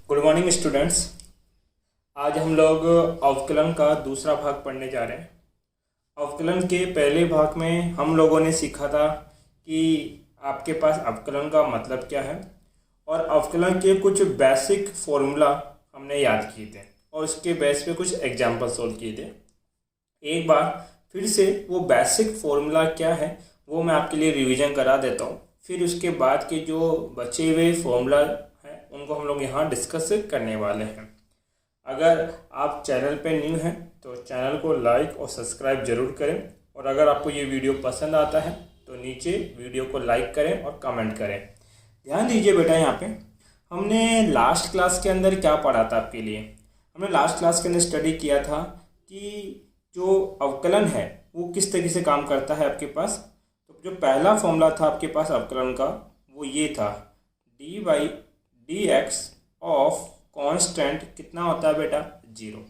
Good morning students. आज हम लोग अवकलन का दूसरा भाग पढ़ने जा रहे हैं। अवकलन के पहले भाग में हम लोगों ने सीखा था कि आपके पास अवकलन का मतलब क्या है और अवकलन के कुछ बेसिक फॉर्मूला हमने याद किए थे और उसके बेस पे कुछ एग्जाम्पल सोल्व किए थे। एक बार फिर से वो बेसिक फॉर्मूला क्या है वो मैं आपके लिए रिवीजन करा देता हूँ। फिर उसके बाद के जो बचे हुए फॉर्मूला हैं उनको हम लोग यहाँ डिस्कस करने वाले हैं। अगर आप चैनल पे न्यू हैं तो चैनल को लाइक और सब्सक्राइब जरूर करें और अगर आपको ये वीडियो पसंद आता है तो नीचे वीडियो को लाइक करें और कमेंट करें। ध्यान दीजिए बेटा, यहाँ पे हमने लास्ट क्लास के अंदर क्या पढ़ा था आपके लिए। हमने लास्ट क्लास के अंदर स्टडी किया था कि जो अवकलन है वो किस तरीके से काम करता है आपके पास। तो जो पहला फॉर्मूला था आपके पास अवकलन का वो ये था, D by D x of constant कितना होता है बेटा, 0।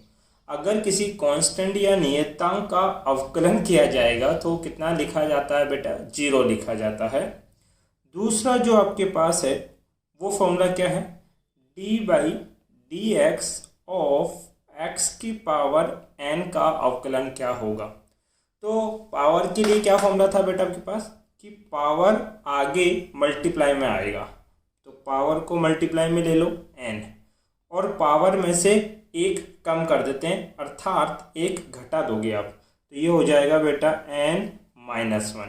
अगर किसी कांस्टेंट या नियतांक का अवकलन किया जाएगा तो कितना लिखा जाता है बेटा, 0 लिखा जाता है। दूसरा जो आपके पास है वो फॉर्मूला क्या है, D by D x of x की पावर n का अवकलन क्या होगा। तो पावर के लिए क्या फॉर्मूला था बेटा आपके पास कि पावर आगे मल्टीप्लाई में आएगा, तो पावर को मल्टीप्लाई में ले लो n और पावर में से एक कम कर देते हैं अर्थात एक घटा दोगे आप, तो ये हो जाएगा बेटा n-1।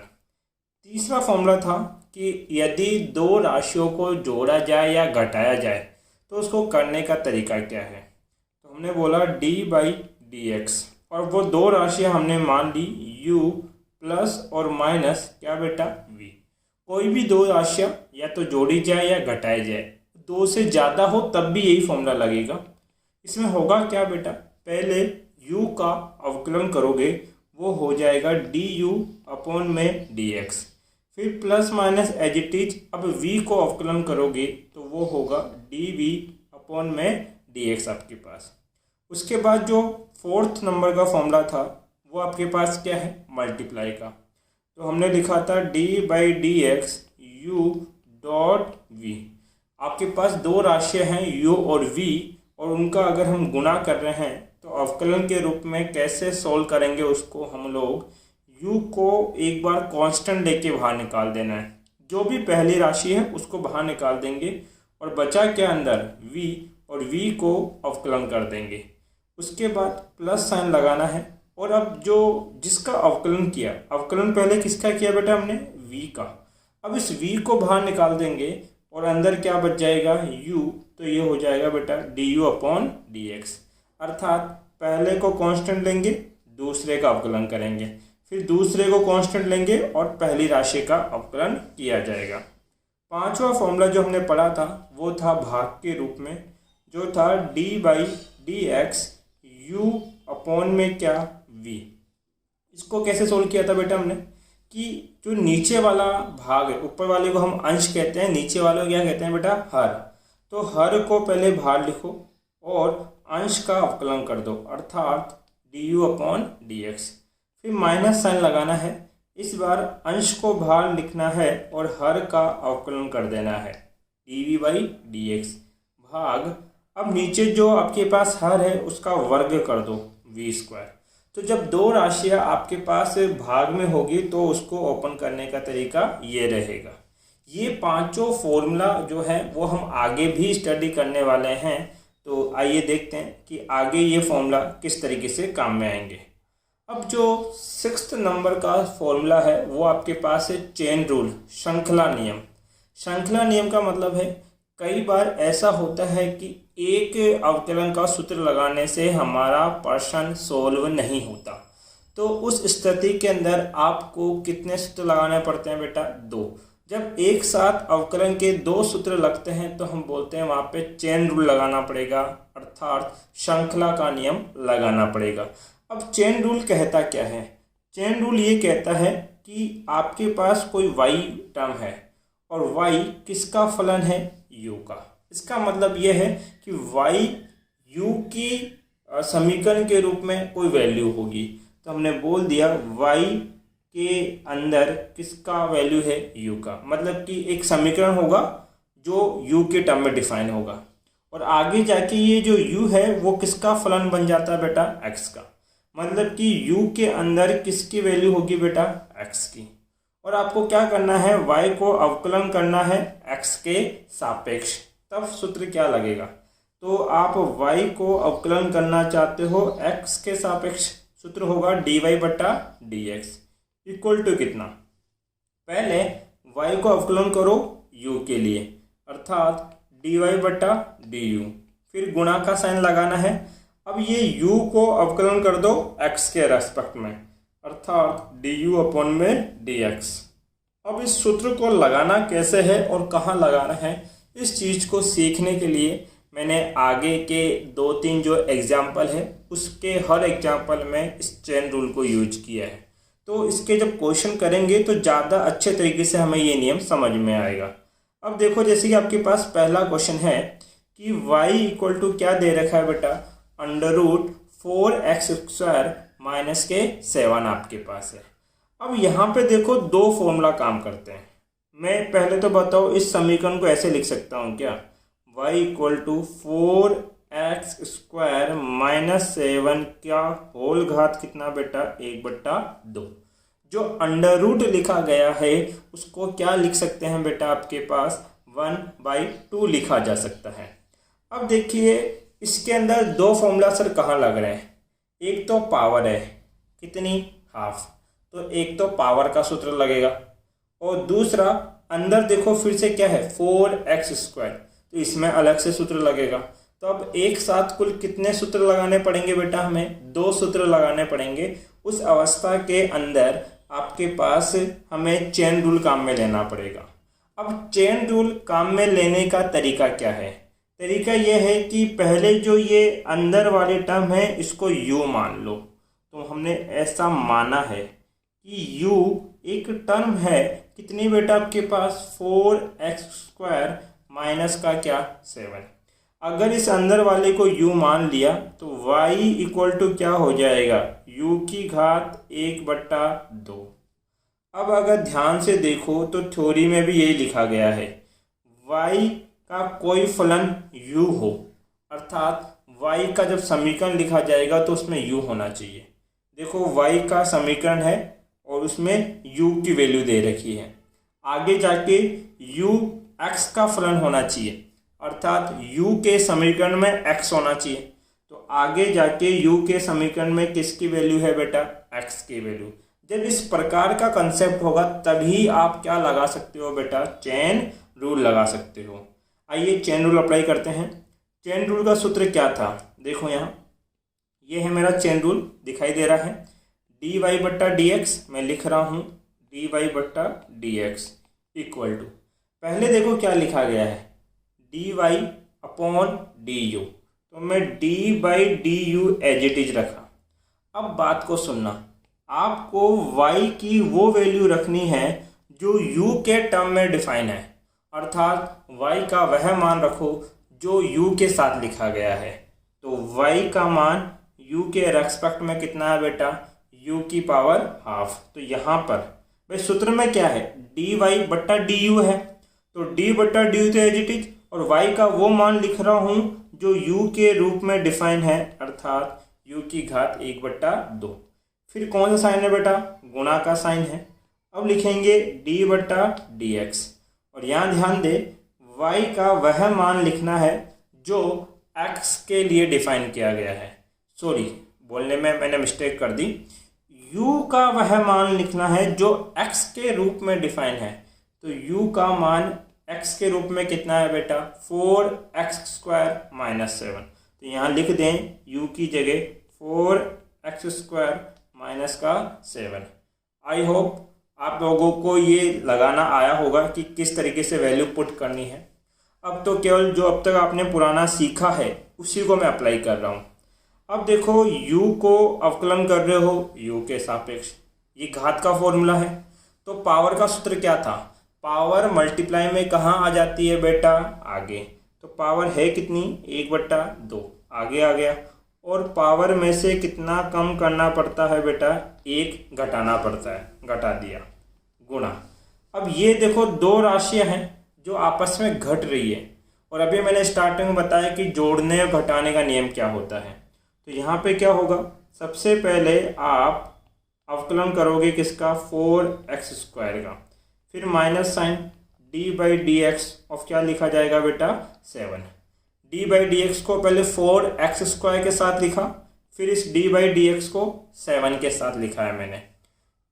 तीसरा फॉर्मूला था कि यदि दो राशियों को जोड़ा जाए या घटाया जाए तो उसको करने का तरीका क्या है। तो हमने बोला d बाई डी एक्स और वो दो राशियां हमने मान ली u प्लस और माइनस क्या बेटा v। कोई भी दो राशियां या तो जोड़ी जाए या घटाई जाए, दो से ज़्यादा हो तब भी यही फॉर्मूला लगेगा। इसमें होगा क्या बेटा, पहले u का अवकलन करोगे वो हो जाएगा du अपॉन में dx, फिर plus minus as it is अब v को अवकलन करोगे तो वो होगा dv अपॉन में dx आपके पास। उसके बाद जो फोर्थ नंबर का फॉर्मूला था वो आपके पास क्या है, मल्टीप्लाई का। तो हमने लिखा था d by D X U dot V. आपके पास दो राशियां हैं u और v और उनका अगर हम गुणा कर रहे हैं तो अवकलन के रूप में कैसे सोल्व करेंगे उसको हम लोग u को एक बार कांस्टेंट लेके बाहर निकाल देना है। जो भी पहली राशि है उसको बाहर निकाल देंगे और बचा के अंदर v और v को अवकलन कर देंगे। उसके बाद प्लस साइन लगाना है और अब जो जिसका अवकलन किया, अवकलन पहले किसका किया बेटा हमने, v का। अब इस v को बाहर निकाल देंगे और अंदर क्या बच जाएगा u, तो ये हो जाएगा बेटा du अपॉन dx। अर्थात पहले को कांस्टेंट लेंगे दूसरे का अवकलन करेंगे, फिर दूसरे को कांस्टेंट लेंगे और पहली राशि का अवकलन किया जाएगा। पांचवा फॉर्मूला जो हमने पढ़ा था वो था भाग के रूप में, जो था d by D x u upon में क्या v। इसको कैसे सोल्व किया था बेटा हमने कि जो नीचे वाला भाग है, ऊपर वाले को हम अंश कहते हैं, नीचे वाले को क्या कहते हैं बेटा, हर। तो हर को पहले बाहर लिखो और अंश का अवकलन कर दो अर्थात du अपॉन dx, फिर माइनस साइन लगाना है। इस बार अंश को बाहर लिखना है और हर का अवकलन कर देना है dv बाई dx भाग। अब नीचे जो आपके पास हर है उसका वर्ग कर दो v स्क्वायर। तो जब दो राशियां आपके पास भाग में होगी तो उसको ओपन करने का तरीका ये रहेगा। ये पांचों फॉर्मूला जो है वो हम आगे भी स्टडी करने वाले हैं, तो आइए देखते हैं कि आगे ये फॉर्मूला किस तरीके से काम में आएंगे। अब जो 6th नंबर का फॉर्मूला है वो आपके पास है चेन रूल, श्रृंखला नियम। श्रृंखला नियम का मतलब है कई बार ऐसा होता है कि एक अवकलन का सूत्र लगाने से हमारा प्रश्न सोल्व नहीं होता, तो उस स्थिति के अंदर आपको कितने सूत्र लगाने पड़ते हैं बेटा, 2। जब एक साथ अवकलन के 2 सूत्र लगते हैं तो हम बोलते हैं वहाँ पे चेन रूल लगाना पड़ेगा अर्थात श्रृंखला का नियम लगाना पड़ेगा। अब चेन रूल कहता क्या है, चेन रूल ये कहता है कि आपके पास कोई y टर्म है और y किसका फलन है, u का। इसका मतलब यह है कि y u की समीकरण के रूप में कोई वैल्यू होगी, तो हमने बोल दिया y के अंदर किसका वैल्यू है, u का। मतलब कि एक समीकरण होगा जो u के टर्म में डिफाइन होगा और आगे जाके ये जो u है वो किसका फलन बन जाता है बेटा, x का। मतलब कि u के अंदर किसकी वैल्यू होगी बेटा, x की। और आपको क्या करना है, y को अवकलन करना है x के सापेक्ष, तब सूत्र क्या लगेगा। तो आप y को अवकलन करना चाहते हो x के सापेक्ष, सूत्र होगा dy बटा dx इक्वल टू कितना, पहले y को अवकलन करो u के लिए अर्थात dy बटा du, फिर गुणा का साइन लगाना है। अब ये u को अवकलन कर दो x के रेस्पेक्ट में अर्थात du अपॉन में dx। अब इस सूत्र को लगाना कैसे है और कहाँ लगाना है, इस चीज़ को सीखने के लिए मैंने आगे के 2-3 जो एग्जाम्पल है उसके हर एग्जाम्पल में इस चेन रूल को यूज किया है। तो इसके जब क्वेश्चन करेंगे तो ज़्यादा अच्छे तरीके से हमें ये नियम समझ में आएगा। अब देखो जैसे कि आपके पास पहला क्वेश्चन है कि y इक्वल टू क्या दे रखा है बेटा, √4x² माइनस के 7 आपके पास है। अब यहाँ पे देखो दो फॉर्मूला काम करते हैं। मैं पहले तो बताओ इस समीकरण को ऐसे लिख सकता हूँ क्या, y equal to 4x² minus 7 क्या होल घात कितना बेटा, 1/2। जो अंडर रूट लिखा गया है उसको क्या लिख सकते हैं बेटा, आपके पास 1/2 लिखा जा सकता है। अब देखिए इसके अंदर दो फॉर्मूला सर कहाँ लग रहे हैं, एक तो पावर है कितनी, हाफ, तो एक तो पावर का सूत्र लगेगा और दूसरा अंदर देखो फिर से क्या है 4x², तो इसमें अलग से सूत्र लगेगा। तो अब एक साथ कुल कितने सूत्र लगाने पड़ेंगे बेटा, हमें 2 सूत्र लगाने पड़ेंगे। उस अवस्था के अंदर आपके पास हमें चेन रूल काम में लेना पड़ेगा। अब चेन रूल काम में लेने का तरीका क्या है, तरीका यह है कि पहले जो ये अंदर वाले टर्म है इसको u मान लो। तो हमने ऐसा माना है कि u एक टर्म है कितनी बेटा आपके पास, 4x² माइनस का क्या 7। अगर इस अंदर वाले को u मान लिया तो y इक्वल टू क्या हो जाएगा, u की घात 1/2। अब अगर ध्यान से देखो तो थ्योरी में भी यही लिखा गया है, y का कोई फलन u हो अर्थात y का जब समीकरण लिखा जाएगा तो उसमें u होना चाहिए। देखो y का समीकरण है और उसमें u की वैल्यू दे रखी है, आगे जाके u x का फलन होना चाहिए अर्थात u के समीकरण में x होना चाहिए। तो आगे जाके u के समीकरण में किसकी वैल्यू है बेटा, x की वैल्यू। जब इस प्रकार का कंसेप्ट होगा तभी आप क्या लगा सकते हो बेटा, चेन रूल लगा सकते हो। आइए चेन रूल अप्लाई करते हैं। चेन रूल का सूत्र क्या था, देखो यहाँ ये है मेरा चेन रूल दिखाई दे रहा है, dy बट्टा dx मैं लिख रहा हूँ dy बट्टा dx इक्वल टू, पहले देखो क्या लिखा गया है dy अपॉन du, तो मैं d/du एज इट इज रखा। अब बात को सुनना, आपको y की वो वैल्यू रखनी है जो u के टर्म में डिफाइन है अर्थात y का वह मान रखो जो u के साथ लिखा गया है। तो y का मान u के रेस्पेक्ट में कितना है बेटा, u की पावर हाफ। तो यहाँ पर भाई सूत्र में क्या है, dy बट्टा du है, तो d/du तो एज इट इज और y का वो मान लिख रहा हूँ जो u के रूप में डिफाइन है अर्थात u की घात 1/2। फिर कौन सा साइन है बेटा, गुणा का साइन है। अब लिखेंगे d/dx और यहाँ ध्यान दे y का वह मान लिखना है जो x के लिए डिफाइन किया गया है। सॉरी बोलने में मैंने मिस्टेक कर दी, u का वह मान लिखना है जो x के रूप में डिफाइन है। तो u का मान x के रूप में कितना है बेटा, 4x² माइनस 7। तो यहाँ लिख दें u की जगह 4x² माइनस का 7। आई होप आप लोगों को ये लगाना आया होगा कि किस तरीके से वैल्यू पुट करनी है। अब तो केवल जो अब तक आपने पुराना सीखा है उसी को मैं अप्लाई कर रहा हूँ। अब देखो u को अवकलन कर रहे हो u के सापेक्ष, ये घात का फॉर्मूला है। तो पावर का सूत्र क्या था, पावर मल्टीप्लाई में कहाँ आ जाती है बेटा, आगे। तो पावर है कितनी, 1/2 आगे आ गया और पावर में से कितना कम करना पड़ता है बेटा, 1 घटाना पड़ता है, घटा दिया, गुणा। अब ये देखो दो राशियां हैं जो आपस में घट रही है और अभी मैंने स्टार्टिंग में बताया कि जोड़ने और घटाने का नियम क्या होता है। तो यहाँ पे क्या होगा, सबसे पहले आप अवकलन करोगे किसका, 4x² का, फिर माइनस साइन d/dx ऑफ क्या लिखा जाएगा बेटा, 7। d/dx को पहले 4x² के साथ लिखा, फिर इस d/dx को 7 के साथ लिखा है मैंने।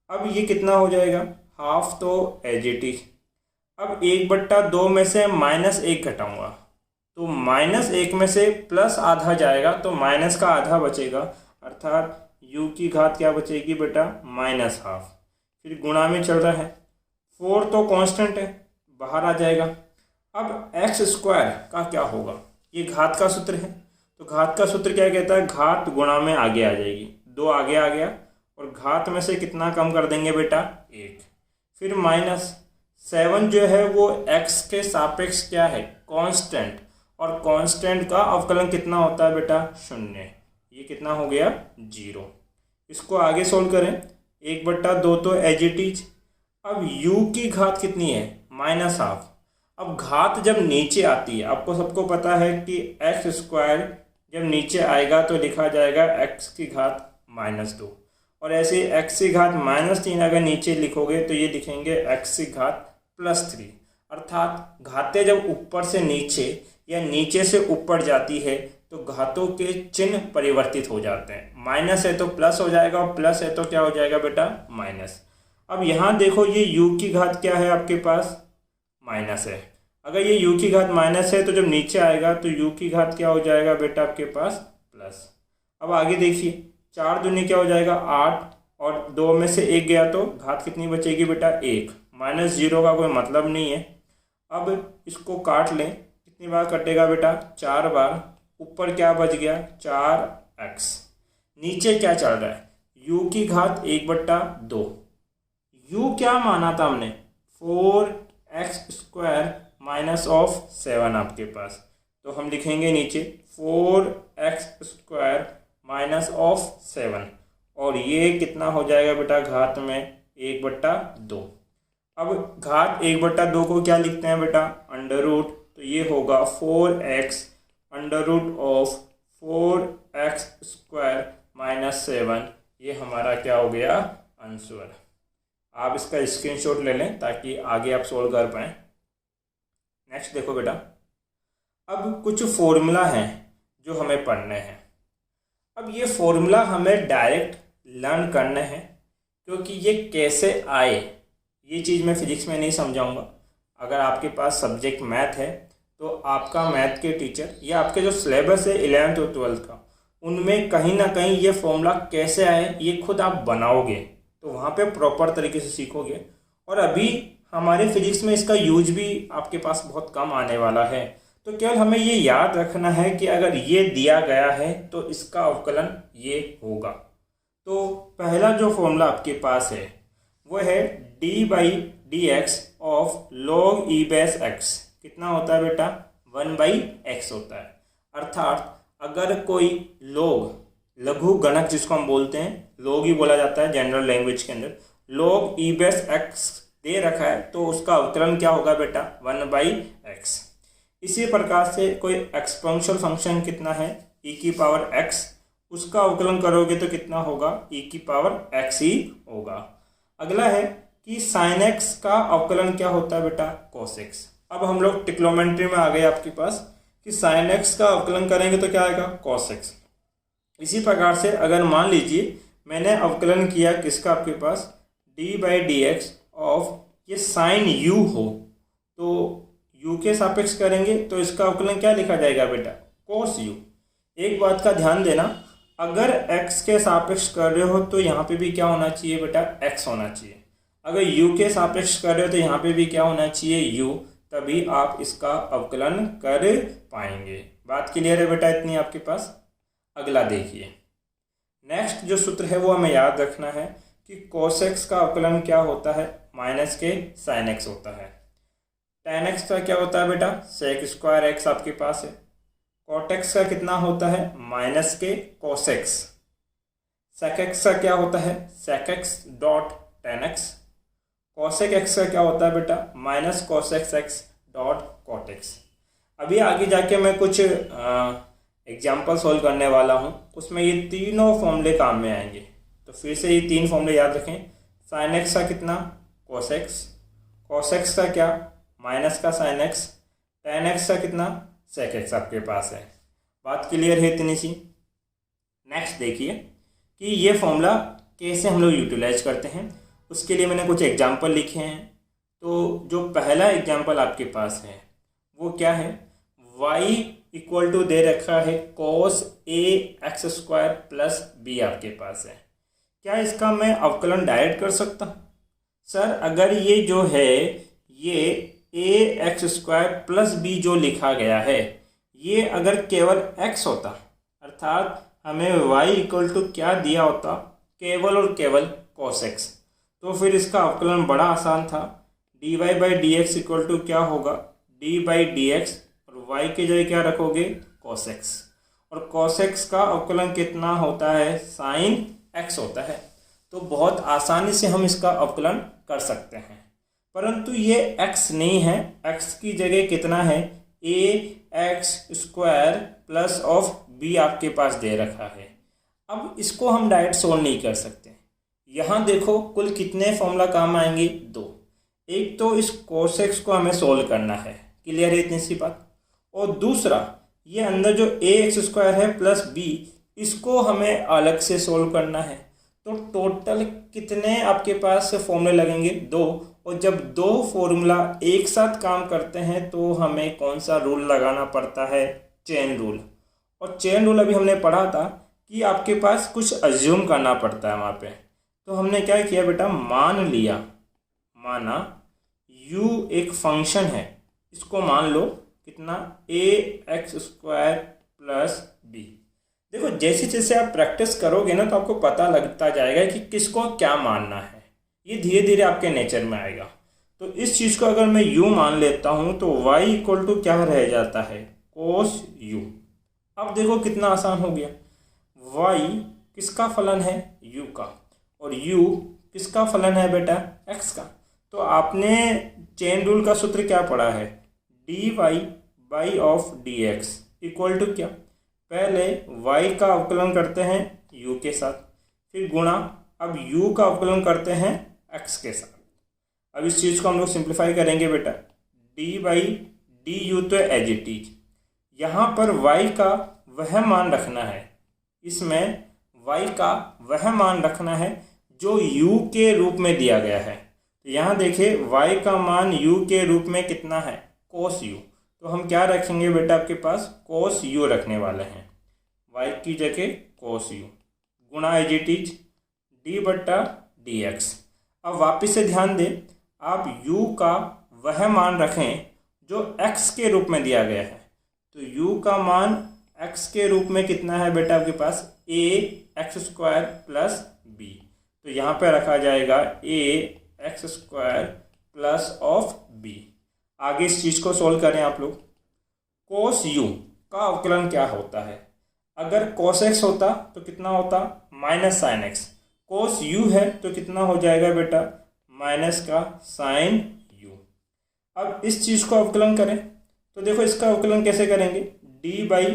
अब ये कितना हो जाएगा, हाफ, तो एज इट इज। अब 1/2 में से -1 घटाऊंगा, तो -1 में से प्लस आधा जाएगा, तो माइनस का आधा बचेगा, अर्थात u की घात क्या बचेगी बेटा, -12। फिर गुणा में चल रहा है, 4 तो कांस्टेंट है, बाहर आ जाएगा। अब x² का क्या होगा, ये घात का सूत्र है, तो घात का सूत्र क्या कहता है, घात गुणा में आगे आ जाएगी, 2 आगे आ गया, और घात में से कितना कम कर देंगे बेटा, 1। फिर -7 जो है वो x के सापेक्ष क्या है, कांस्टेंट, और कांस्टेंट का अवकलन कितना होता है बेटा, 0। ये कितना हो गया, 0। इसको आगे सोल्व करें, 1/2 तो एज इट इज। अब u की घात कितनी है, -12। अब घात जब नीचे आती है, आपको सबको पता है कि x² जब नीचे आएगा तो लिखा जाएगा x की घात -2, और ऐसे x की घात -3 अगर नीचे लिखोगे तो ये लिखेंगे x की घात +3। अर्थात घातें जब ऊपर से नीचे या नीचे से ऊपर जाती है तो घातों के चिन्ह परिवर्तित हो जाते हैं, माइनस है तो प्लस हो जाएगा, और प्लस है तो क्या हो जाएगा बेटा, माइनस। अब यहाँ देखो, ये u की घात क्या है आपके पास, माइनस है। अगर ये u की घात माइनस है तो जब नीचे आएगा तो u की घात क्या हो जाएगा बेटा आपके पास, प्लस। अब आगे देखिए, 4 दूनी क्या हो जाएगा, 8, और 2 में से 1 गया तो घात कितनी बचेगी बेटा, 1। -0 का कोई मतलब नहीं है। अब इसको काट लें, कितनी बार कटेगा बेटा, 4 बार। ऊपर क्या बच गया, 4x। नीचे क्या चल रहा है, u की घात 1/2। u क्या माना था हमने, 4x² -7 आपके पास, तो हम लिखेंगे नीचे 4x² -7, और ये कितना हो जाएगा बेटा, घात में 1/2। अब घात 1/2 को क्या लिखते हैं बेटा, √, तो ये होगा 4x √4x² -7। ये हमारा क्या हो गया, आंसर। आप इसका स्क्रीनशॉट ले लें ताकि आगे आप सोल्व कर पाएँ। नेक्स्ट देखो बेटा, अब कुछ फॉर्मूला हैं जो हमें पढ़ने हैं। अब ये फॉर्मूला हमें डायरेक्ट लर्न करने हैं, क्योंकि ये कैसे आए ये चीज़ मैं फिजिक्स में नहीं समझाऊंगा। अगर आपके पास सब्जेक्ट मैथ है तो आपका मैथ के टीचर या आपके जो सिलेबस है 11th और 12th का, उनमें कहीं ना कहीं ये फॉर्मूला कैसे आए ये खुद आप बनाओगे, तो वहाँ पे प्रॉपर तरीके से सीखोगे। और अभी हमारे फिजिक्स में इसका यूज भी आपके पास बहुत कम आने वाला है, तो केवल हमें ये याद रखना है कि अगर ये दिया गया है तो इसका अवकलन ये होगा। तो पहला जो फॉर्मूला आपके पास है वो है d/dx ऑफ log e/x। कितना होता है बेटा, 1/x होता है। अर्थात अगर कोई लघु गणक जिसको हम बोलते हैं, log ही बोला जाता है जनरल लैंग्वेज के अंदर, log e/x दे रखा है तो उसका अवकलन क्या होगा बेटा, 1/x। इसी प्रकार से कोई एक्सपोनेंशियल फंक्शन कितना है, e⁻x, उसका अवकलन करोगे तो कितना होगा, e⁻x ही होगा। अगला है कि sin x का अवकलन क्या होता है बेटा, cos x। अब हम लोग ट्रिग्नोमेट्री में आ गए आपके पास कि sin x का अवकलन करेंगे तो क्या आएगा, cos x। इसी प्रकार से अगर मान लीजिए मैंने अवकलन किया किसका आपके पास, d/dx ऑफ ये sin u हो, तो u के सापेक्ष करेंगे तो इसका अवकलन क्या लिखा जाएगा बेटा, cos u। एक बात का ध्यान देना, अगर x के सापेक्ष कर रहे हो तो यहाँ पे भी क्या होना चाहिए बेटा, x होना चाहिए। अगर u के सापेक्ष कर रहे हो तो यहाँ पे भी क्या होना चाहिए, u, तभी आप इसका अवकलन कर पाएंगे। बात क्लियर है बेटा इतनी आपके पास। अगला देखिए, नेक्स्ट जो सूत्र है वो हमें याद रखना है कि cos x का अवकलन क्या होता है, माइनस के sin x होता है। tan x का क्या होता है बेटा, sec² x आपके पास है। cot x का कितना होता है, माइनस के cos x। sec x का क्या होता है, sec x dot tan x। cosec x का क्या होता है बेटा, minus cosec x dot cot x। अभी आगे जाके मैं कुछ एग्जाम्पल सॉल्व करने वाला हूँ, उसमें ये तीनों फॉर्मूले काम में आएंगे। तो फिर से ये 3 फॉर्मूले याद रखें। साइन एक्स का कितना, कॉस एक्स, कॉस एक्स का क्या, माइनस का साइन एक्स, टेन एक्स का कितना, सेक एक्स आपके पास है। बात क्लियर है इतनी सी। नेक्स्ट देखिए कि ये फॉर्मूला कैसे हम लोग यूटिलाइज करते हैं, उसके लिए मैंने कुछ एग्जाम्पल लिखे हैं। तो जो पहला एग्जाम्पल आपके पास है वो क्या है, y इक्वल टू दे रखा है cos a X square plus B आपके पास है। क्या इसका मैं अवकलन डायरेक्ट कर सकता हूँ? सर अगर ये जो है ये a X square plus B जो लिखा गया है ये अगर केवल x होता, अर्थात हमें y इक्वल टू क्या दिया होता, केवल और केवल cos x, तो फिर इसका अवकलन बड़ा आसान था। dy by D X equal to क्या होगा, d बाई डी एक्स, और y की जगह क्या रखोगे, cos x, और cos x का अवकलन कितना होता है, sin x होता है। तो बहुत आसानी से हम इसका अवकलन कर सकते हैं, परंतु ये x नहीं है, x की जगह कितना है, a X square plus of b आपके पास दे रखा है। अब इसको हम डायरेक्ट सोल्व नहीं कर सकते। यहाँ देखो कुल कितने फॉर्मूला काम आएंगे, 2। एक तो इस cos x को हमें सोल्व करना है, क्लियर है इतनी सी बात, और दूसरा ये अंदर जो a एक्स स्क्वायर है प्लस b, इसको हमें अलग से सोल्व करना है। तो टोटल कितने आपके पास फॉर्मूले लगेंगे, 2। और जब 2 फॉर्मूला एक साथ काम करते हैं तो हमें कौन सा रूल लगाना पड़ता है, चेन रूल। और चेन रूल अभी हमने पढ़ा था कि आपके पास कुछ अज्यूम करना पड़ता है वहाँ पे। तो हमने क्या किया बेटा, मान लिया, माना u एक फंक्शन है, इसको मान लो कितना, a X square plus B. देखो जैसे जैसे आप प्रैक्टिस करोगे ना तो आपको पता लगता जाएगा कि किसको क्या मानना है, ये धीरे धीरे आपके नेचर में आएगा। तो इस चीज़ को अगर मैं u मान लेता हूँ तो y इक्वल टू क्या रह जाता है, cos u। अब देखो कितना आसान हो गया, y किसका फलन है, u का, और u किसका फलन है बेटा, x का। तो आपने चेन रूल का सूत्र क्या पढ़ा है, dy by of dx equal to क्या, पहले y का अवकलन करते हैं u के साथ, फिर गुणा, अब u का अवकलन करते हैं x के साथ। अब इस चीज़ को हम लोग सिंप्लीफाई करेंगे बेटा, d बाई डी यू तो एज इट इज, यहाँ पर y का वह मान रखना है, इसमें y का वह मान रखना है जो u के रूप में दिया गया है। तो यहाँ देखिए y का मान u के रूप में कितना है, cos u। तो हम क्या रखेंगे बेटा, आपके पास cos u रखने वाले हैं, y की जगह cos u, गुणा एज इट इज d बट्टा डी एक्स। अब वापिस से ध्यान दें, आप u का वह मान रखें जो x के रूप में दिया गया है। तो u का मान x के रूप में कितना है बेटा, आपके पास a X square plus b। तो यहाँ पे रखा जाएगा a X square plus of b। आगे इस चीज़ को सोल्व करें आप लोग। cos u का अवकलन क्या होता है, अगर cos x होता तो कितना होता, minus sine x। cos u है तो कितना हो जाएगा बेटा, माइनस का साइन u। अब इस चीज़ को अवकलन करें तो देखो इसका अवकलन कैसे करेंगे, d बाई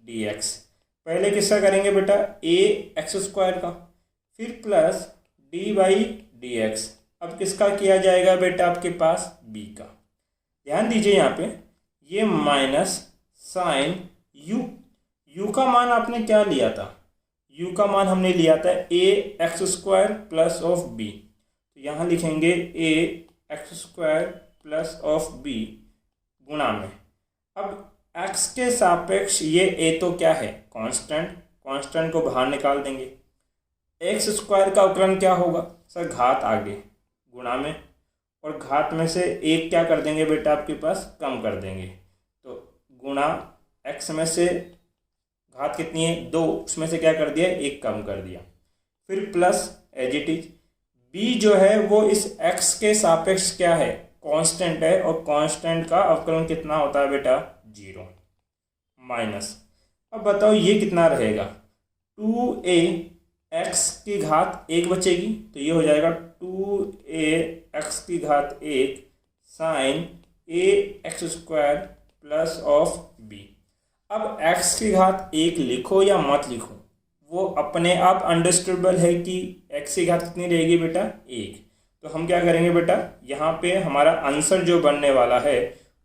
डी एक्स। पहले किसका करेंगे बेटा, a एक्स स्क्वायर का, फिर plus d by D x. अब किसका किया जाएगा बेटा, आपके पास b का। ध्यान दीजिए यहाँ पे ये माइनस साइन u का मान आपने क्या लिया था, u का मान हमने लिया था a X square plus of b। तो यहाँ लिखेंगे a X square plus of b गुणा में, अब x के सापेक्ष ये a तो क्या है, कांस्टेंट, कांस्टेंट को बाहर निकाल देंगे। एक्स स्क्वायर का अवकलन क्या होगा सर, घात आगे गुणा में, और घात में से एक क्या कर देंगे बेटा, आपके पास कम कर देंगे। तो गुणा x में से घात कितनी है, 2, उसमें से क्या कर दिया, 1 कम कर दिया, फिर plus as it is. b जो है वो इस x के सापेक्ष क्या है, कांस्टेंट है, और कांस्टेंट का अवकलन कितना होता है बेटा, 0 माइनस। अब बताओ ये कितना रहेगा, 2a x की घात 1 बचेगी, तो ये हो जाएगा 2a x की घात 1 sine a X square plus of B. अब x की घात 1 लिखो या मत लिखो, वो अपने आप अंडरस्टूडेबल है कि x की घात कितनी रहेगी बेटा 1। तो हम क्या करेंगे बेटा, यहाँ पे हमारा आंसर जो बनने वाला है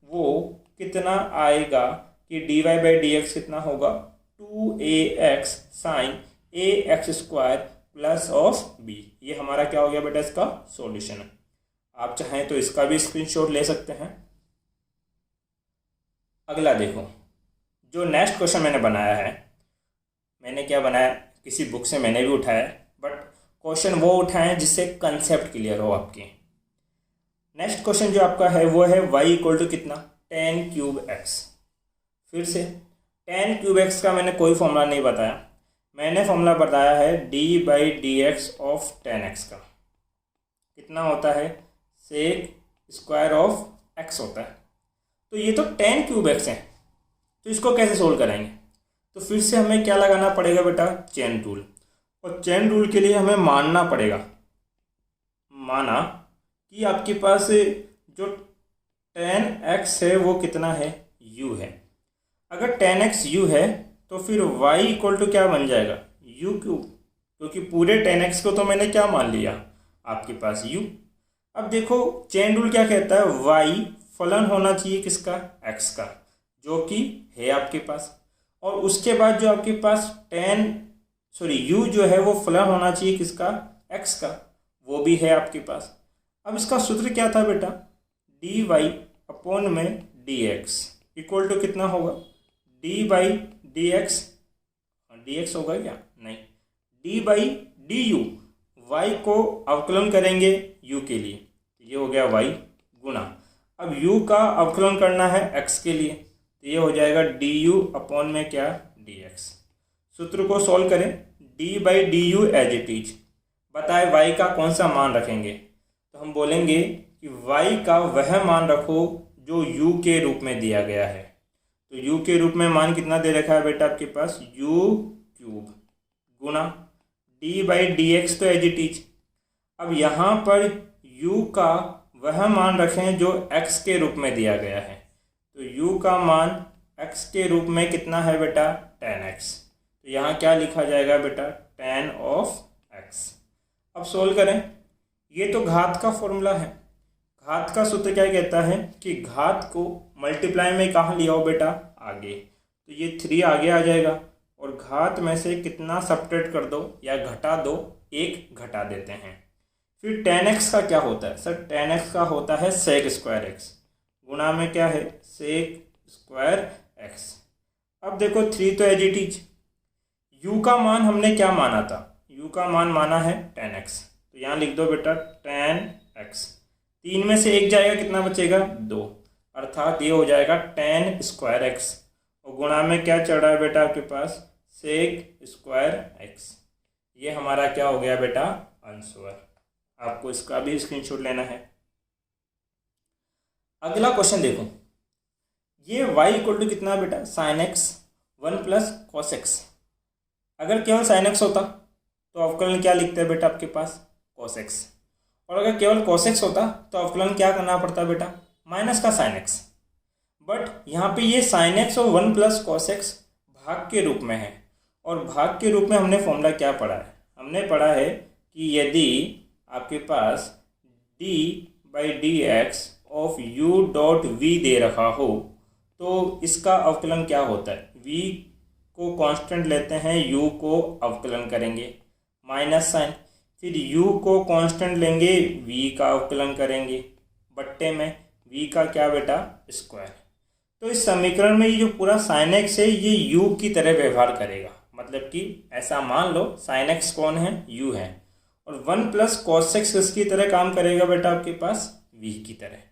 वो कितना आएगा कि dy बाई डी एक्स कितना होगा 2ax sign ax² plus of b। ये हमारा क्या हो गया बेटा, इसका सॉल्यूशन है। आप चाहें तो इसका भी स्क्रीनशॉट ले सकते हैं। अगला देखो, जो नेक्स्ट क्वेश्चन मैंने बनाया है, मैंने क्या बनाया, किसी बुक से मैंने भी उठाया, बट क्वेश्चन वो उठाएं जिससे कंसेप्ट क्लियर हो आपकी। नेक्स्ट क्वेश्चन जो आपका है वो है y इक्वल टू कितना, tan क्यूब x। फिर से tan क्यूब x का मैंने कोई फॉर्मूला नहीं बताया, मैंने फॉर्मूला बताया है d by D x of tan x का कितना होता है, सेक स्क्वायर ऑफ x होता है। तो ये तो tan क्यूब x है, तो इसको कैसे सोल्व कराएंगे, तो फिर से हमें क्या लगाना पड़ेगा बेटा, चेन रूल। और चेन रूल के लिए हमें मानना पड़ेगा, माना कि आपके पास जो tan x है वो कितना है, u है। अगर tan x u है तो फिर y इक्वल टू क्या बन जाएगा, u क्यूब, क्योंकि पूरे tan x को तो मैंने क्या मान लिया, आपके पास u। अब देखो चेन रूल क्या कहता है, y फलन होना चाहिए किसका, x का, जो कि है आपके पास, और उसके बाद जो आपके पास u जो है वो फलन होना चाहिए किसका, x का, वो भी है आपके पास। अब इसका सूत्र क्या था बेटा, dy अपॉन में dx इक्वल टू कितना होगा, d बाई डी एक्स होगा क्या, नहीं, d by D you, y को अवकलन करेंगे u के लिए, ये हो गया y गुना, अब u का अवकलन करना है x के लिए, तो ये हो जाएगा du अपॉन में क्या, dx। सूत्र को सॉल्व करें, d by D U as it is, बताए y का कौन सा मान रखेंगे, तो हम बोलेंगे कि y का वह मान रखो जो u के रूप में दिया गया है। तो u के रूप में मान कितना दे रखा है बेटा आपके पास, u cube Guna d by D x, तो एज इट इज। अब यहाँ पर u का वह मान रखें जो x के रूप में दिया गया है, तो u का मान x के रूप में कितना है बेटा, tan x। तो यहाँ क्या लिखा जाएगा बेटा, tan ऑफ x। अब सोल्व करें, ये तो घात का फॉर्मूला है, घात का सूत्र क्या कहता है कि घात को मल्टीप्लाई में कहाँ लिया हो बेटा, आगे, तो ये 3 आगे आ जाएगा, और घात में से कितना सब्ट्रैक्ट कर दो या घटा दो, 1 घटा देते हैं। फिर tan x का क्या होता है, सर tan x का होता है सेक स्क्वायर x, गुणा में क्या है, सेक स्क्वायर x। अब देखो 3 तो एज इट इज, u का मान हमने क्या माना था, u का मान माना है tan x, तो यहाँ लिख दो बेटा tan x, 3 में से 1 जाएगा, कितना बचेगा 2, अर्थात ये हो जाएगा tan स्क्वायर x, और गुणा में क्या चढ़ रहा है बेटा आपके पास, सेक स्क्वायर x। ये हमारा क्या हो गया बेटा, आंसर। आपको इसका भी स्क्रीनशॉट लेना है। अगला क्वेश्चन देखो, ये y इक्वल टू कितना बेटा, sine x 1 plus cos x। अगर केवल साइन x होता तो अवकलन क्या लिखते हैं बेटा आपके पास, कॉस x, और अगर केवल कॉस x होता तो अवकलन क्या करना पड़ता बेटा, माइनस का साइन x। बट यहाँ पे ये साइन x और 1 प्लस कॉस x भाग के रूप में है, और भाग के रूप में हमने फॉर्मूला क्या पढ़ा है, हमने पढ़ा है कि यदि आपके पास d by D x of u dot v दे रखा हो तो इसका अवकलन क्या होता है, v को कांस्टेंट लेते हैं, u को अवकलन करेंगे, माइनस साइन, फिर u को कांस्टेंट लेंगे, v का अवकलन करेंगे, बट्टे में v का क्या बेटा, स्क्वायर। तो इस समीकरण में ये जो पूरा साइन x है ये u की तरह व्यवहार करेगा, मतलब कि ऐसा मान लो साइन x कौन है, u है, और 1 प्लस कॉस x किसकी तरह काम करेगा बेटा आपके पास, v की तरह।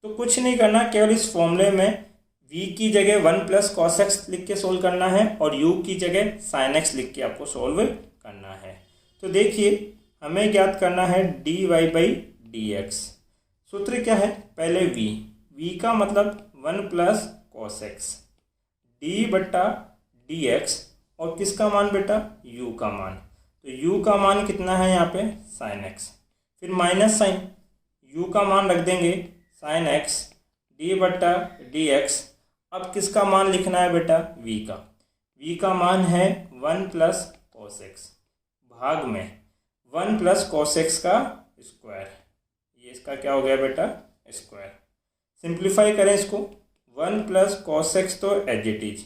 तो कुछ नहीं करना, केवल इस फॉर्मूले में v की जगह 1 प्लस कॉस x लिख के सोल्व करना है, और u की जगह साइन x लिख के आपको सोल्व करना है। तो देखिए हमें ज्ञात करना है dy बाई डी एक्स। सूत्र क्या है, पहले v का मतलब 1 प्लस कॉस x, d बट्टा डी एक्स, और किसका मान बेटा, u का मान, तो u का मान कितना है यहाँ पे, साइन x, फिर माइनस साइन, u का मान रख देंगे साइन x, d बट्टा डी एक्स, अब किसका मान लिखना है बेटा? v का। v का मान है 1 प्लस cos x भाग में 1 प्लस cos x का स्क्वायर। ये इसका क्या हो गया बेटा? स्क्वायर। सिंप्लीफाई करें इसको, 1 प्लस cos x तो एज इट इज।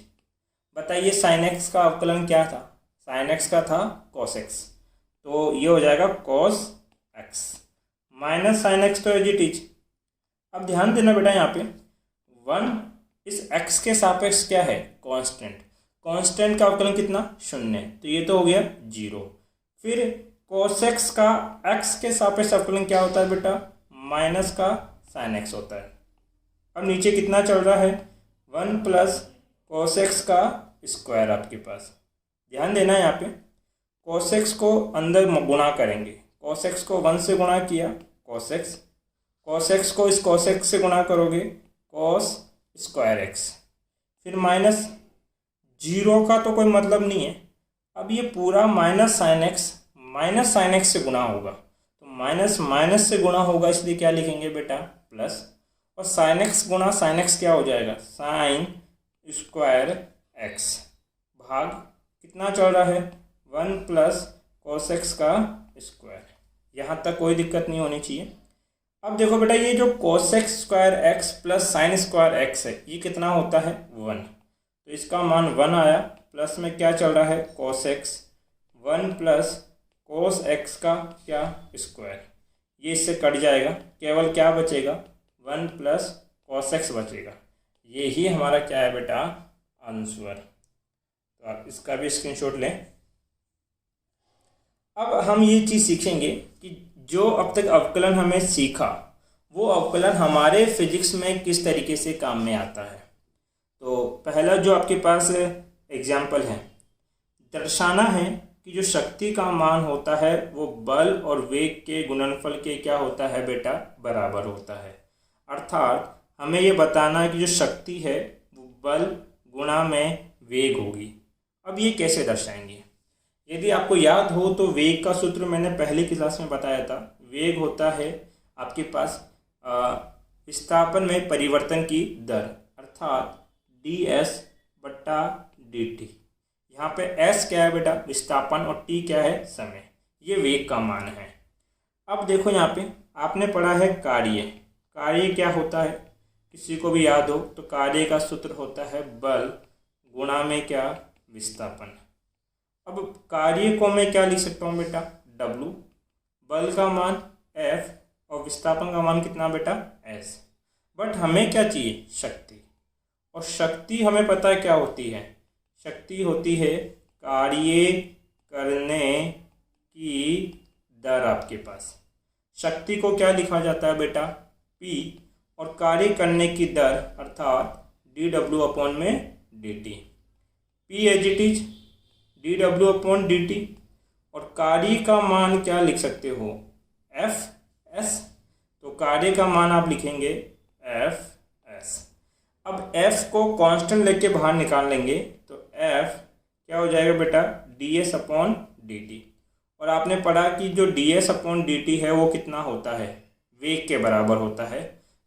बताइए साइन x का अवकलन क्या था? साइन x का था cos x, तो ये हो जाएगा cos x minus sine x तो एज इट इज। अब ध्यान देना बेटा, यहाँ पे 1 इस x के सापेक्ष क्या है? कांस्टेंट। कांस्टेंट का अवकलन कितना? 0, तो ये तो हो गया 0। फिर cos x का x के सापेक्ष अवकलन क्या होता है बेटा? माइनस का sin x होता है। अब नीचे कितना चल रहा है? 1 प्लस cos x का स्क्वायर आपके पास। ध्यान देना यहाँ पे, cos x को अंदर गुणा करेंगे। cos x को 1 से गुणा किया cos x, cos x को इस cos x से गुणा करोगे cos स्क्वायर x, फिर माइनस 0 का तो कोई मतलब नहीं है। अब ये पूरा माइनस साइन x से गुणा होगा, तो माइनस माइनस से गुणा होगा, इसलिए क्या लिखेंगे बेटा? प्लस। और साइन x गुणा साइन x क्या हो जाएगा? साइन स्क्वायर x भाग कितना चल रहा है? 1 प्लस cos x का स्क्वायर। यहाँ तक कोई दिक्कत नहीं होनी चाहिए। अब देखो बेटा, ये जो cos x square x plus sine square x है, ये कितना होता है? 1, तो इसका मान 1 आया। प्लस में क्या चल रहा है? cos x, 1 plus cos x का क्या? स्क्वायर। ये इससे कट जाएगा, केवल क्या बचेगा? 1 प्लस cos x बचेगा। ये ही हमारा क्या है बेटा? आंसर। तो आप इसका भी स्क्रीनशॉट लें। अब हम ये चीज़ सीखेंगे कि जो अब तक अवकलन हमें सीखा, वो अवकलन हमारे फिजिक्स में किस तरीके से काम में आता है। तो पहला जो आपके पास एग्जाम्पल है, दर्शाना है कि जो शक्ति का मान होता है वो बल और वेग के गुणनफल के क्या होता है बेटा? बराबर होता है। अर्थात हमें ये बताना है कि जो शक्ति है वो बल गुणा में वेग होगी। अब ये कैसे दर्शाएंगे? यदि आपको याद हो तो वेग का सूत्र मैंने पहले की क्लास में बताया था। वेग होता है आपके पास विस्थापन में परिवर्तन की दर, अर्थात ds/dt। यहाँ पे s क्या है बेटा? विस्थापन, और t क्या है? समय। ये वेग का मान है। अब देखो यहाँ पे आपने पढ़ा है कार्य। कार्य क्या होता है? किसी को भी याद हो तो कार्य का सूत्र होता है बल गुणा में क्या? विस्थापन। अब कार्य को मैं क्या लिख सकता हूँ बेटा? W। बल का मान F और विस्थापन का मान कितना बेटा? S। बट हमें क्या चाहिए? शक्ति। और शक्ति हमें पता है क्या होती है? शक्ति होती है कार्य करने की दर। आपके पास शक्ति को क्या लिखा जाता है बेटा? P, और कार्य करने की दर अर्थात dW/dt। P as it is dW/dt, और कार्य का मान क्या लिख सकते हो? Fs। तो कार्य का मान आप लिखेंगे Fs। अब F को कांस्टेंट लेके बाहर निकाल लेंगे तो F क्या हो जाएगा बेटा? ds/dt। और आपने पढ़ा कि जो ds/dt है वो कितना होता है? वेग के बराबर होता है।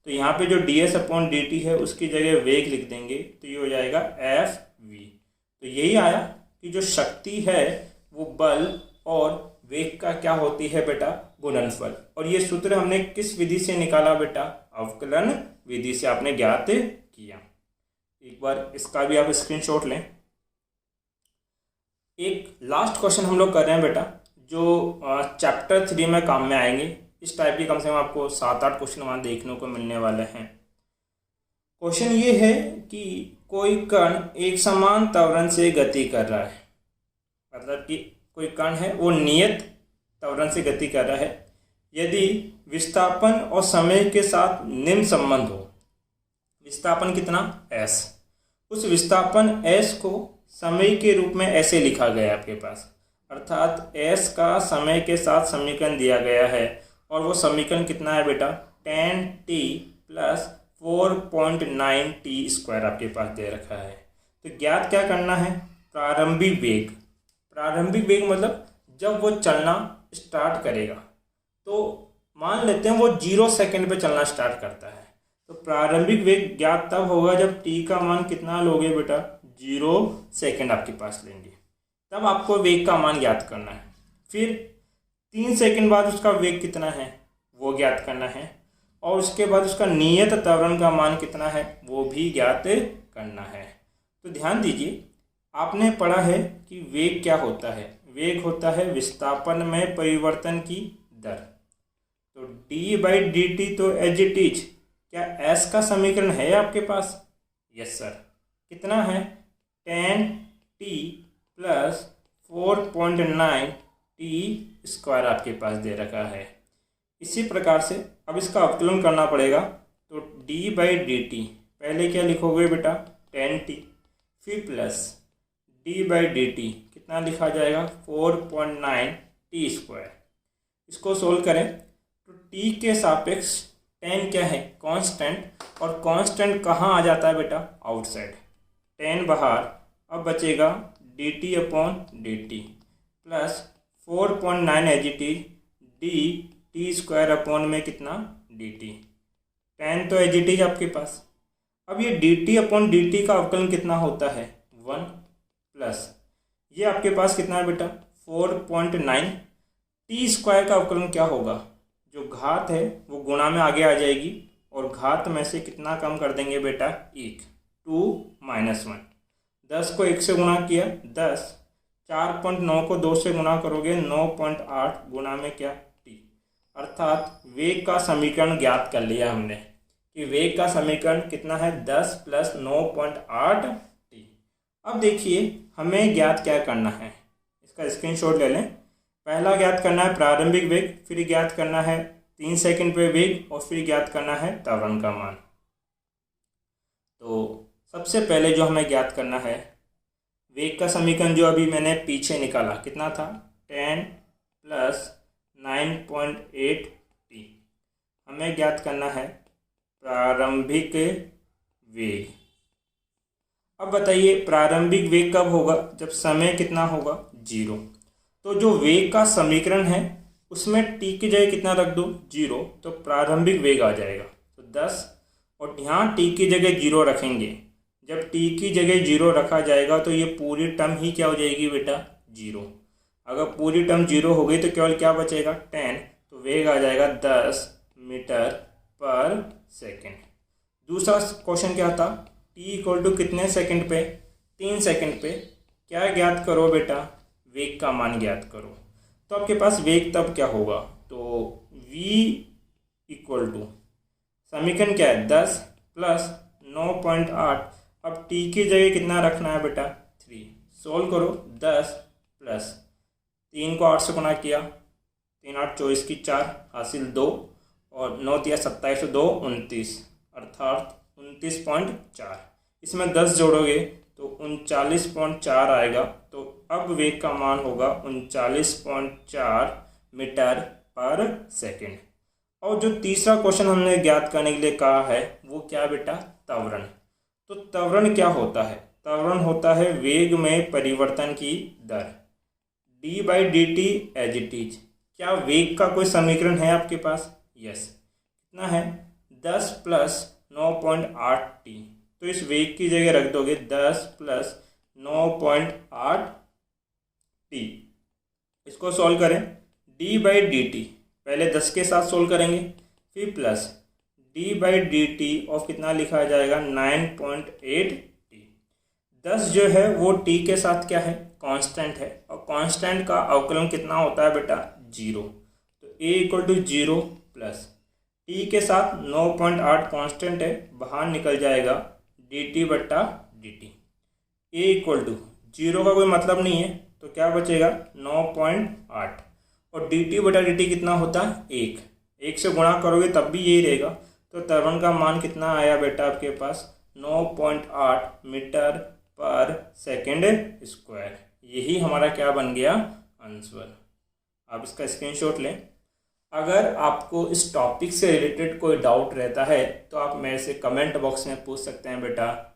तो यहाँ पे जो ds/dt है उसकी जगह वेग लिख देंगे, तो ये हो जाएगा Fv। तो यही आया कि जो शक्ति है वो बल और वेग का क्या होती है बेटा? गुणनफल। और ये सूत्र हमने किस विधि से निकाला बेटा? अवकलन विधि से आपने ज्ञात किया। एक बार इसका भी आप स्क्रीनशॉट लें। एक लास्ट क्वेश्चन हम लोग कर रहे हैं बेटा, जो चैप्टर 3 में काम में आएंगे। इस टाइप के कम से कम आपको 7-8 क्वेश्चन वहाँ देखने को मिलने वाले हैं। क्वेश्चन ये है कि कोई कण एक समान त्वरण से गति कर रहा है, मतलब कि कोई कण है वो नियत त्वरण से गति कर रहा है। यदि विस्थापन और समय के साथ निम्न संबंध हो, विस्थापन कितना? s, उस विस्थापन s को समय के रूप में ऐसे लिखा गया है आपके पास, अर्थात s का समय के साथ समीकरण दिया गया है। और वो समीकरण कितना है बेटा? 10t + 4.9t² आपके पास दे रखा है। तो ज्ञात क्या करना है? प्रारंभिक वेग। प्रारंभिक वेग मतलब जब वो चलना स्टार्ट करेगा, तो मान लेते हैं वो 0 सेकंड पे चलना स्टार्ट करता है, तो प्रारंभिक वेग ज्ञात तब होगा जब टी का मान कितना लोगे बेटा, 0 सेकेंड आपके पास लेंगे, तब आपको वेग का मान ज्ञात करना है। फिर 3 सेकेंड बाद उसका वेग कितना है वो ज्ञात करना है, और उसके बाद उसका नियत त्वरण का मान कितना है वो भी ज्ञात करना है। तो ध्यान दीजिए, आपने पढ़ा है कि वेग क्या होता है। वेग होता है विस्थापन में परिवर्तन की दर। तो d/dt तो एज इट इज, क्या s का समीकरण है आपके पास? Yes sir. कितना है? 10t प्लस 4.9t² आपके पास दे रखा है। इसी प्रकार से अब इसका अवकलन करना पड़ेगा। तो d/dt पहले क्या लिखोगे बेटा, 10t, फिर प्लस d/dt कितना लिखा जाएगा, 4.9t²। इसको सोल्व करें तो t के सापेक्ष tan क्या है, कांस्टेंट, और कांस्टेंट कहाँ आ जाता है बेटा, आउटसाइड। tan बाहर, अब बचेगा dt/dt plus 4.9 as it is dt² में कितना, dt। tan तो एज इट इज आपके पास। अब ये dt/dt का अवकलन कितना होता है, 1 प्लस ये आपके पास कितना है बेटा, 4.9। t² का अवकलन क्या होगा, जो घात है वो गुणा में आगे आ जाएगी, और घात में से कितना कम कर देंगे बेटा, 1, 2 - 1। 10 को 1 से गुणा किया 10, 4.9 को 2 से गुणा करोगे 9.8, गुणा में क्या, t। अर्थात वेग का समीकरण ज्ञात कर लिया हमने कि वेग का समीकरण कितना है, 10 प्लस 9.8 t। अब देखिए हमें ज्ञात क्या करना है, इसका स्क्रीनशॉट ले लें। पहला ज्ञात करना है प्रारंभिक वेग, फिर ज्ञात करना है 3 सेकंड पे वेग, और फिर ज्ञात करना है त्वरण का मान। तो सबसे पहले जो हमें ज्ञात करना है, वेग का समीकरण जो अभी मैंने पीछे निकाला कितना था, 10 प्लस 9.8t। हमें ज्ञात करना है प्रारंभिक वेग। अब बताइए प्रारंभिक वेग कब होगा, जब समय कितना होगा, 0। तो जो वेग का समीकरण है उसमें t की जगह कितना रख दो, 0, तो प्रारंभिक वेग आ जाएगा। तो 10, और यहाँ t की जगह 0 रखेंगे। जब t की जगह 0 रखा जाएगा तो ये पूरी टर्म ही क्या हो जाएगी बेटा, 0। अगर पूरी टर्म 0 हो गई तो केवल क्या बचेगा, 10, तो वेग आ जाएगा 10 मीटर पर सेकेंड। दूसरा क्वेश्चन क्या था, t = कितने सेकंड पे, 3 सेकंड पे। क्या ज्ञात करो बेटा, वेग का मान ज्ञात करो। तो आपके पास वेग तब क्या होगा, तो v समीकरण क्या है, 10 प्लस 9.8। अब t की जगह कितना रखना है बेटा, 3। सोल्व करो, 10 प्लस 3 को 8 से गुणा किया, 3 8 24 की 4 हासिल 2, और 9 3 27 2 29, अर्थात 29.4। इसमें 10 जोड़ोगे तो 39.4 आएगा। तो अब वेग का मान होगा 39.4 मीटर पर सेकेंड। और जो तीसरा क्वेश्चन हमने ज्ञात करने के लिए कहा है वो क्या बेटा, त्वरण। तो त्वरण क्या होता है, त्वरण होता है वेग में परिवर्तन की दर। d/dt as it is. क्या वेग का कोई समीकरण है आपके पास, यस। कितना है, 10 प्लस 9.8t। तो इस वेग की जगह रख दोगे 10 प्लस 9.8t। इसको सॉल्व करें, d/dt पहले 10 के साथ सॉल्व करेंगे, फिर प्लस d/dt ऑफ कितना लिखा जाएगा, 9.8t। 10 जो है वो t के साथ क्या है, कांस्टेंट है, और कांस्टेंट का अवकलन कितना होता है बेटा, 0। तो a = 0 प्लस t के साथ 9.8 कांस्टेंट है, बाहर निकल जाएगा dt/dt। a = 0 का कोई मतलब नहीं है, तो क्या बचेगा, 9.8, और dt/dt कितना होता है, 1 से गुणा करोगे तब भी यही रहेगा। तो त्वरण का मान कितना आया बेटा आपके पास, 9.8 मीटर पर सेकेंड स्क्वायर। यही हमारा क्या बन गया, आंसर। आप इसका स्क्रीनशॉट लें। अगर आपको इस टॉपिक से रिलेटेड कोई डाउट रहता है तो आप मेरे से कमेंट बॉक्स में पूछ सकते हैं बेटा।